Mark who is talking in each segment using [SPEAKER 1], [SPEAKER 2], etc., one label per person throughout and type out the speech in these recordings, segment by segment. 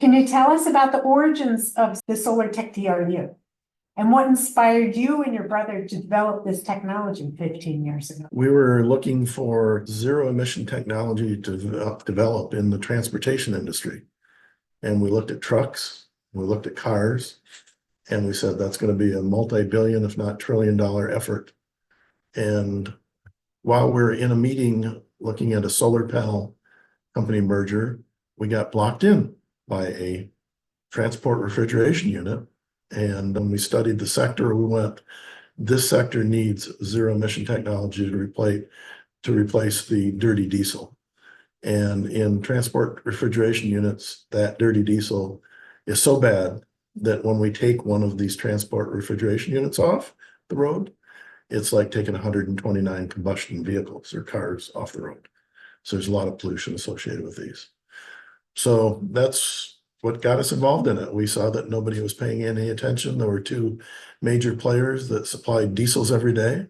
[SPEAKER 1] Can you tell us about the origins of the SolarTechTRU? And what inspired you and your brother to develop this technology 15 years ago?
[SPEAKER 2] We were looking for zero emission technology to develop in the transportation industry. And we looked at trucks, we looked at cars, and we said that's going to be a multi-billion, if not trillion-dollar effort. And while we're in a meeting looking at a solar panel company merger, we got blocked in by a transport refrigeration unit. And when we studied the sector, we went, this sector needs zero emission technology to replace the dirty diesel. And in transport refrigeration units, that dirty diesel is so bad that when we take one of these transport refrigeration units off the road, it's like taking 129 combustion vehicles or cars off the road. So there's a lot of pollution associated with these. So that's what got us involved in it. We saw that nobody was paying any attention. There were two major players that supplied diesels every day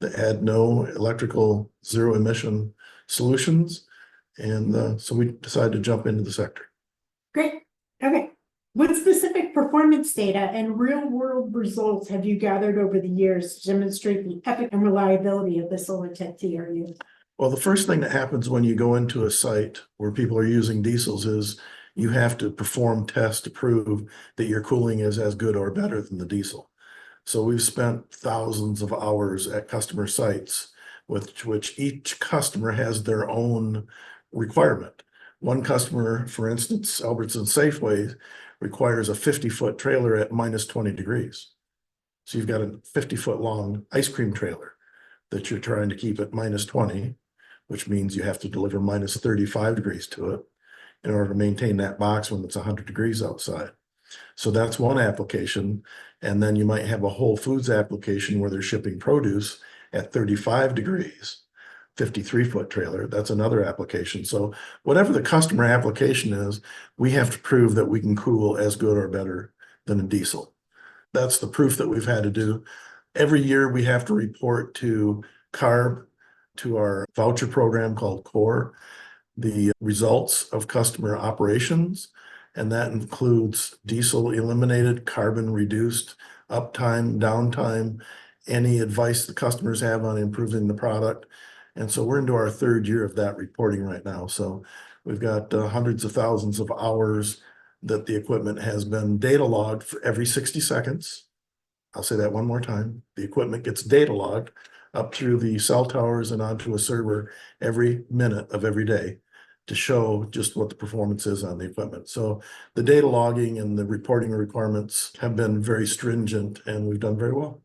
[SPEAKER 2] that had no electrical zero emission solutions. And so we decided to jump into the sector.
[SPEAKER 1] Great. Okay. What specific performance data and real world results have you gathered over the years to demonstrate the efficacy and reliability of the SolarTechTRU?
[SPEAKER 2] Well, the first thing that happens when you go into a site where people are using diesels is you have to perform tests to prove that your cooling is as good or better than the diesel. So we've spent thousands of hours at customer sites with which each customer has their own requirement. One customer, for instance, Albertson Safeway, requires a 50-foot trailer at minus 20 degrees. So you've got a 50-foot long ice cream trailer that you're trying to keep at minus 20, which means you have to deliver minus 35 degrees to it in order to maintain that box when it's 100 degrees outside. So that's one application. And then you might have a Whole Foods application where they're shipping produce at 35 degrees, 53-foot trailer. That's another application. So whatever the customer application is, we have to prove that we can cool as good or better than a diesel. That's the proof that we've had to do. Every year we have to report to CARB, to our voucher program called CORE, the results of customer operations, and that includes diesel eliminated, carbon reduced, uptime, downtime, any advice the customers have on improving the product. And so we're into our third year of that reporting right now. So we've got hundreds of thousands of hours that the equipment has been data logged for every 60 seconds. I'll say that one more time. The equipment gets data logged up through the cell towers and onto a server every minute of every day to show just what the performance is on the equipment. So the data logging and the reporting requirements have been very stringent, and we've done very well.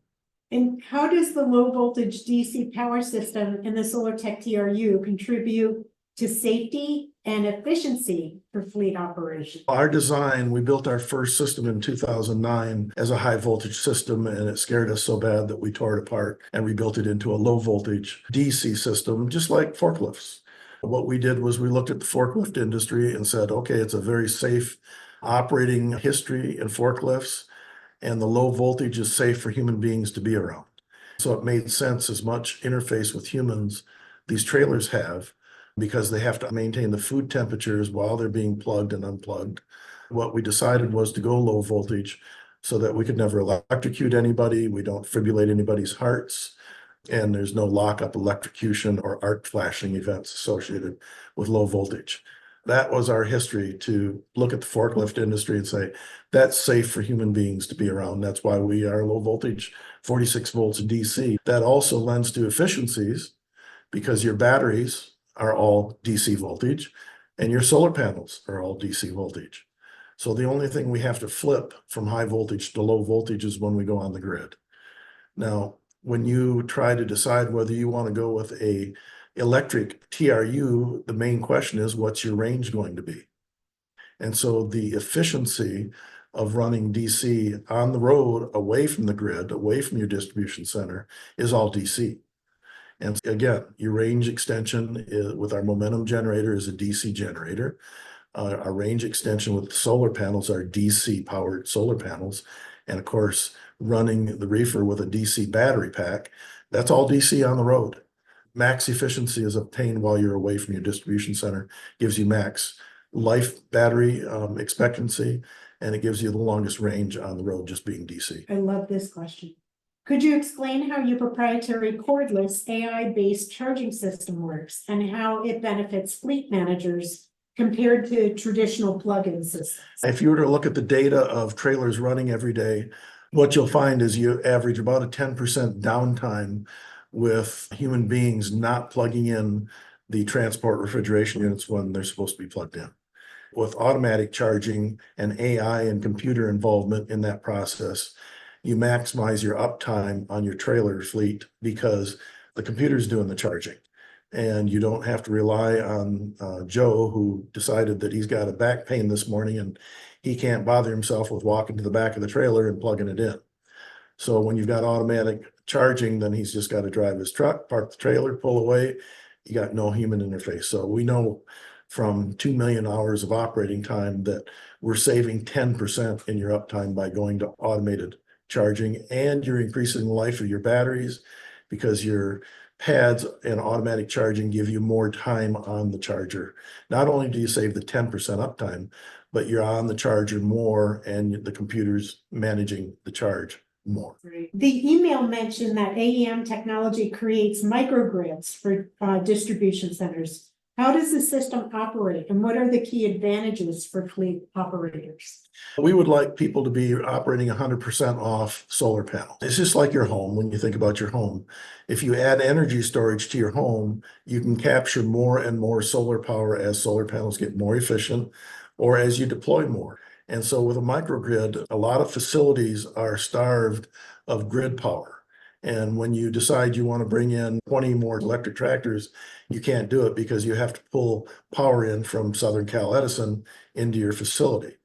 [SPEAKER 1] And how does the low voltage DC power system in the SolarTechTRU contribute to safety and efficiency for fleet operations?
[SPEAKER 2] Our design, we built our first system in 2009 as a high voltage system, and it scared us so bad that we tore it apart and rebuilt it into a low voltage DC system, just like forklifts. What we did was we looked at the forklift industry and said, okay, it's a very safe operating history in forklifts, and the low voltage is safe for human beings to be around. So it made sense as much interface with humans these trailers have, because they have to maintain the food temperatures while they're being plugged and unplugged. What we decided was to go low voltage so that we could never electrocute anybody. We don't fibrillate anybody's hearts, and there's no lockup electrocution or arc flashing events associated with low voltage. That was our history, to look at the forklift industry and say, that's safe for human beings to be around. That's why we are low voltage, 46 volts DC. That also lends to efficiencies because your batteries are all DC voltage and your solar panels are all DC voltage. So the only thing we have to flip from high voltage to low voltage is when we go on the grid. Now, when you try to decide whether you want to go with a electric TRU, the main question is, what's your range going to be? And so the efficiency of running DC on the road, away from the grid, away from your distribution center, is all DC. And again, your range extension with our momentum generator is a DC generator. Our range extension with the solar panels are DC powered solar panels. And of course, running the reefer with a DC battery pack, that's all DC on the road. Max efficiency is obtained while you're away from your distribution center, gives you max life battery expectancy, and it gives you the longest range on the road just being DC.
[SPEAKER 1] I love this question. Could you explain how your proprietary cordless AI-based charging system works and how it benefits fleet managers compared to traditional plug-in systems?
[SPEAKER 2] If you were to look at the data of trailers running every day, what you'll find is you average about a 10% downtime with human beings not plugging in the transport refrigeration units when they're supposed to be plugged in. With automatic charging and AI and computer involvement in that process, you maximize your uptime on your trailer fleet because the computer's doing the charging. And you don't have to rely on Joe, who decided that he's got a back pain this morning and he can't bother himself with walking to the back of the trailer and plugging it in. So when you've got automatic charging, then he's just got to drive his truck, park the trailer, pull away. You got no human interface. So we know from 2 million hours of operating time that we're saving 10% in your uptime by going to automated charging, and you're increasing the life of your batteries because your pads and automatic charging give you more time on the charger. Not only do you save the 10% uptime, but you're on the charger more and the computer's managing the charge more.
[SPEAKER 1] Right. The email mentioned that AEM technology creates microgrids for distribution centers. How does the system operate and what are the key advantages for fleet operators?
[SPEAKER 2] We would like people to be operating 100% off solar panels. It's just like your home when you think about your home. If you add energy storage to your home, you can capture more and more solar power as solar panels get more efficient or as you deploy more. And so with a microgrid, a lot of facilities are starved of grid power. And when you decide you want to bring in 20 more electric tractors, you can't do it because you have to pull power in from Southern Cal Edison into your facility.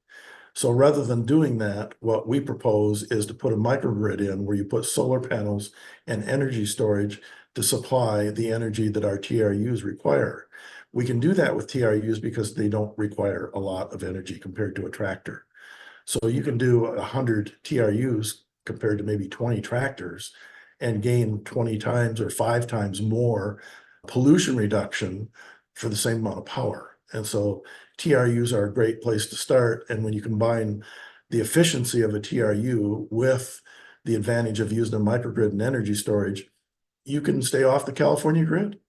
[SPEAKER 2] So rather than doing that, what we propose is to put a microgrid in where you put solar panels and energy storage to supply the energy that our TRUs require. We can do that with TRUs because they don't require a lot of energy compared to a tractor. So you can do 100 TRUs compared to maybe 20 tractors and gain 20 times or 5 times more pollution reduction for the same amount of power. And so TRUs are a great place to start. And when you combine the efficiency of a TRU with the advantage of using a microgrid and energy storage, you can stay off the California grid.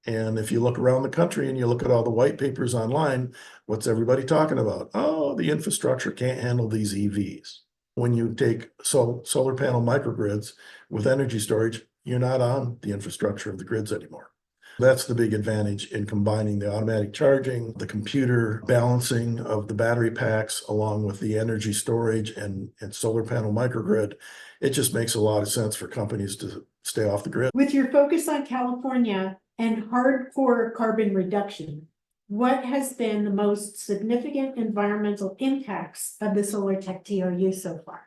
[SPEAKER 2] And if you look around the country and you look at all the white papers online, what's everybody talking about? Oh, the infrastructure can't handle these EVs. When you take solar panel microgrids with energy storage, you're not on the infrastructure of the grids anymore. That's the big advantage in combining the automatic charging, the computer balancing of the battery packs, along with the energy storage and solar panel microgrid. It just makes a lot of sense for companies to stay off the grid.
[SPEAKER 1] With your focus on California and hardcore carbon reduction, what has been the most significant environmental impacts of the SolarTechTRU so far?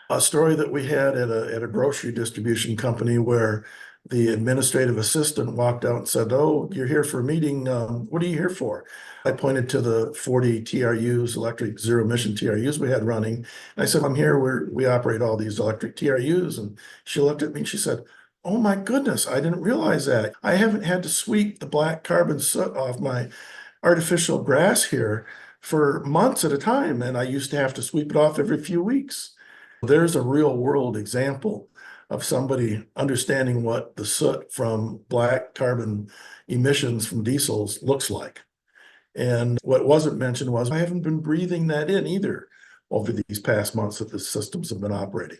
[SPEAKER 2] A story that we had at a grocery distribution company where the administrative assistant walked out and said, "Oh, you're here for a meeting. What are you here for?" I pointed to the 40 TRUs, electric zero emission TRUs we had running. And I said, "I'm here where we operate all these electric TRUs." And she looked at me and she said, "Oh my goodness, I didn't realize that. I haven't had to sweep the black carbon soot off my artificial grass here for months at a time. And I used to have to sweep it off every few weeks." There's a real world example of somebody understanding what the soot from black carbon emissions from diesels looks like. And what wasn't mentioned was I haven't been breathing that in either over these past months that the systems have been operating.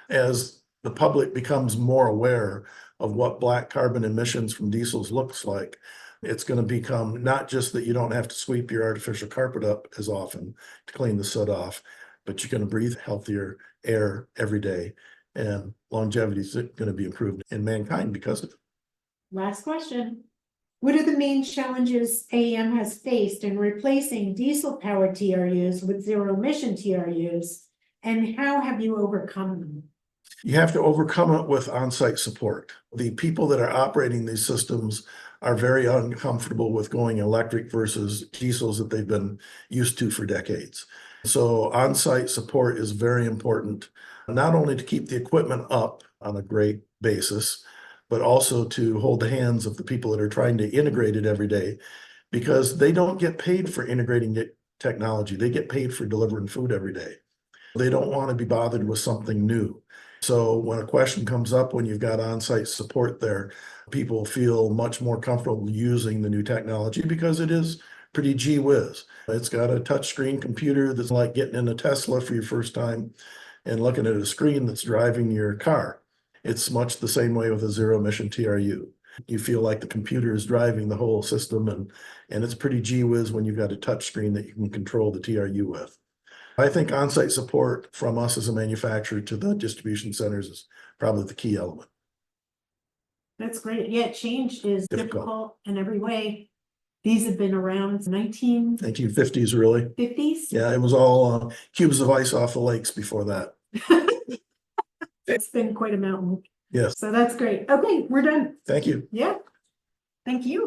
[SPEAKER 2] As the public becomes more aware of what black carbon emissions from diesels looks like, it's going to become not just that you don't have to sweep your artificial carpet up as often to clean the soot off, but you're going to breathe healthier air every day, and longevity is going to be improved in mankind because of it.
[SPEAKER 1] Last question. What are the main challenges AEM has faced in replacing diesel-powered TRUs with zero-emission TRUs, and how have you overcome them?
[SPEAKER 2] You have to overcome it with on-site support. The people that are operating these systems are very uncomfortable with going electric versus diesels that they've been used to for decades. So on-site support is very important, not only to keep the equipment up on a great basis, but also to hold the hands of the people that are trying to integrate it every day, because they don't get paid for integrating technology. They get paid for delivering food every day. They don't want to be bothered with something new. So when a question comes up, when you've got on-site support there, people feel much more comfortable using the new technology because it is pretty gee whiz. It's got a touchscreen computer that's like getting in a Tesla for your first time and looking at a screen that's driving your car. It's much the same way with a zero emission TRU. You feel like the computer is driving the whole system, and it's pretty gee whiz when you've got a touch screen that you can control the TRU with. I think on-site support from us as a manufacturer to the distribution centers is probably the key element.
[SPEAKER 1] That's great. Yeah, change is
[SPEAKER 2] Difficult.
[SPEAKER 1] difficult in every way. These have been around since
[SPEAKER 2] 1950s, really.
[SPEAKER 1] 1950s.
[SPEAKER 2] Yeah, it was all cubes of ice off the lakes before that.
[SPEAKER 1] It's been quite a mountain.
[SPEAKER 2] Yes.
[SPEAKER 1] So that's great. Okay, we're done.
[SPEAKER 2] Thank you.
[SPEAKER 1] Yeah. Thank you.